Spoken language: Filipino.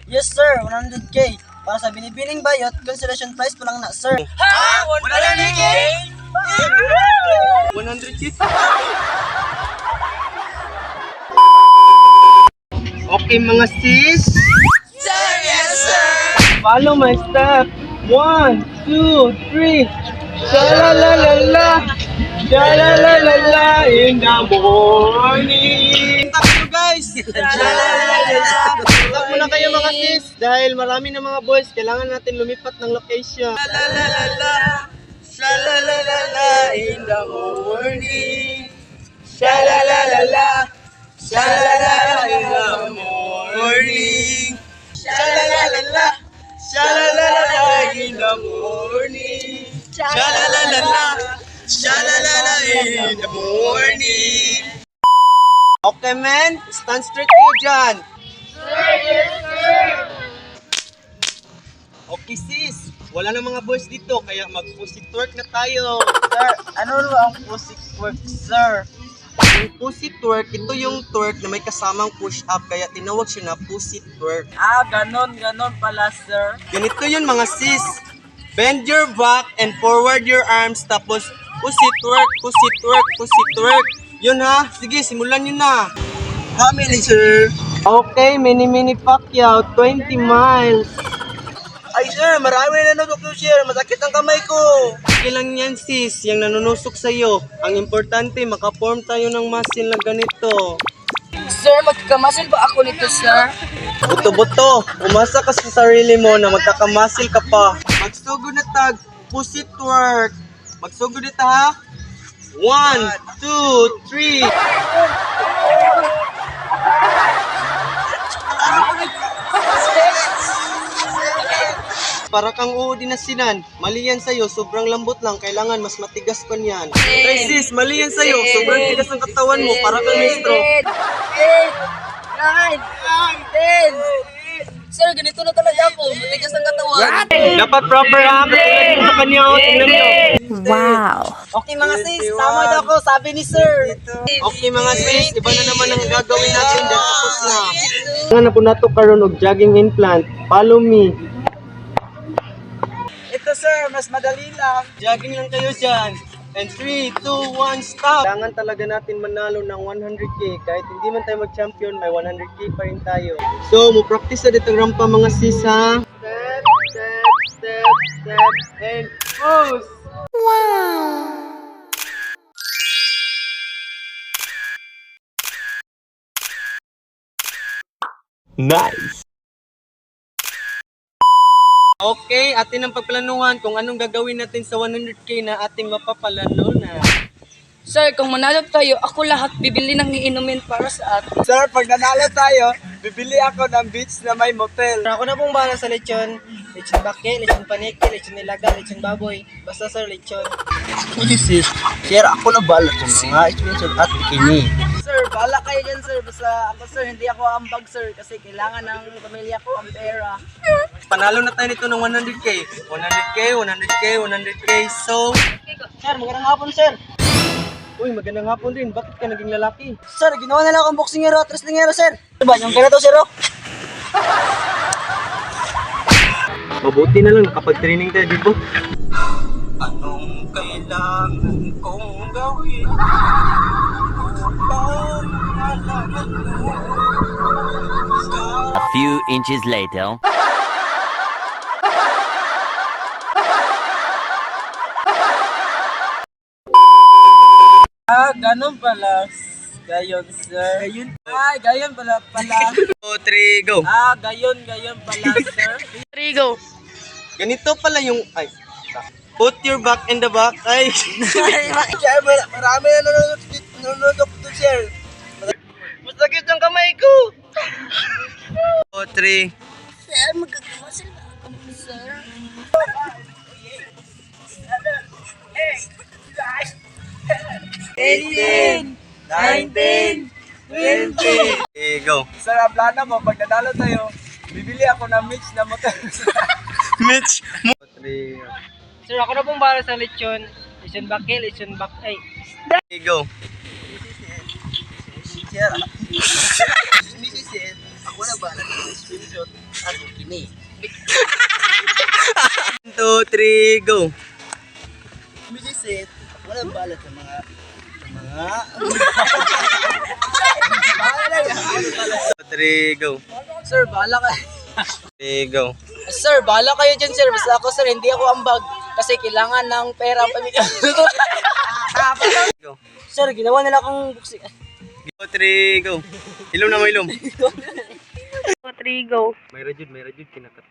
Yes sir, 100k. Para sa binibining bayot, consolation prize pa lang na sir. Ha? 100K? 100k? Okay mga sis, Sir, yes sir! follow my step. 1, 2, 3. Sha-la-la-la-la, sha-la-la-la-la in the morning. Tap nyo guys! Tap muna kayo mga sis. Dahil marami na mga boys, kailangan natin lumipat ng location. Sha-la-la-la-la, sha-la-la-la-la in the morning. Sha-la-la-la-la, sha-la-la-la in the morning. Sha-la-la-la-la, sha-la-la-la in the morning. Sha-la-la-la-la, sha-la-la-la in the morning. Okay man, stand straight kayo dyan. Okay sis, wala na mga boys dito kaya mag-pussy twerk na tayo. Sir, ano ba ang pussy work sir? Yung pussy twerk, ito yung twerk na may kasamang push-up kaya tinawag siya na pussy twerk. Ganon pala sir. Ganito yun mga sis. Bend your back and forward your arms tapos pussy twerk, pussy twerk, pussy twerk. Yun ha, sige simulan nyo na. Family sir. Okay, mini Pacquiao, 20 miles. Ay sir, marami na nanotok sir. Masakit ang kamay ko. Okay lang yan sis, yung nanunusok sa'yo. Ang importante, makaform tayo ng muscle na ganito. Sir, magkamasin ba ako nito, sir? Buto-buto, umasa ka sa sarili mo na magkakamasil ka pa. Magsugod na tag, pussy twerk. Magsugod na ta ha? 1, 2, 3. Para kang uudi na sinan, mali yan sa'yo, sobrang lambot lang, kailangan mas matigas pa niyan. Hey sis, mali yan sa'yo, sobrang tigas ng katawan mo, para kang may stroke. 8, 9, 10. Sir, ganito na talaga ako. Matigas ang katawan. Dapat proper arm, tingnan mo sa kanya, tingnan mo. Okay mga sis, tama daw ako, sabi ni sir. Okay mga sis, iba na naman ang gagawin natin dahil tapos na. Nga na po nato karon og jogging implant. Follow me. Ito sir, mas madali lang. Jogging lang kayo dyan. And 3, 2, 1, stop! Kailangan talaga natin manalo ng 100k. Kahit hindi man tayo mag-champion, may 100k pa rin tayo. So, mo-practice na dito rampa mga sis ha. Step, step, step, step, and pose! Nice! Okay, atin ang pagplanuhan kung anong gagawin natin sa 100k na ating mapapalano na. Sir, kung manalo tayo, ako lahat bibili ng iinumin para sa atin. Sir, pag nanalo tayo, bibili ako ng beach na may motel. Ako na pong bahala sa lechon. Lechon bake, lechon paniki, lechon nilaga, lechon baboy. Basta sir, lechon. Sis, sir, ako na bala sa mga expensive at bikini. Sir, bala kayo dyan sir. Basta ako sir, hindi ako ambag sir. Kasi kailangan ng pamilya ko ang pera. Panalo na tayo nito ng 100k. 100k, 100k, 100k. So, Sir, magandang hapon sir. uy, magandang hapon din. Bakit ka naging lalaki? Sir, ginawa na lang akong boxingero at wrestlingero sir. Diba, yung ganito sir oh? Mabuti na lang nakapag-training tayo, di ba? Anong kailangan kong gawin? A few inches later. Ganun pala. Gayon sir. Gayon? Gayon pala. 2, 3, go! Gayon pala sir. Rigo. Ganito pala yung... Ay, put your back in the back. Ay, Sir, marami na nanonood to sir. Masakit ang kamay ko. 2, 3. Sir, magkakamasin ba ako nito, sir? Eighteen, 19, 20. Okay, go. Sir, ang plano ko, pag nanalo tayo, bibili ako ng mix na motor. Mitch. 3. Sir, ako na pong bahala sa lechon. Lechon bake, lechon bak... Ay, Okay, go. Sir, ako na ba? Screenshot. ako kini. 1, 2, 3, go. Music, wala bala sa mga 3, go. Sir, bala ka. 3, go. Sir, bala kayo dyan, sir. Basta ako, sir, hindi ako ambag. Kasi kailangan ng pera ang pamilya. Go. Sir, ginawa nila akong buksi. Go, 3, go. Ilom na mo ilom. 3, go. May rajud, kinakat.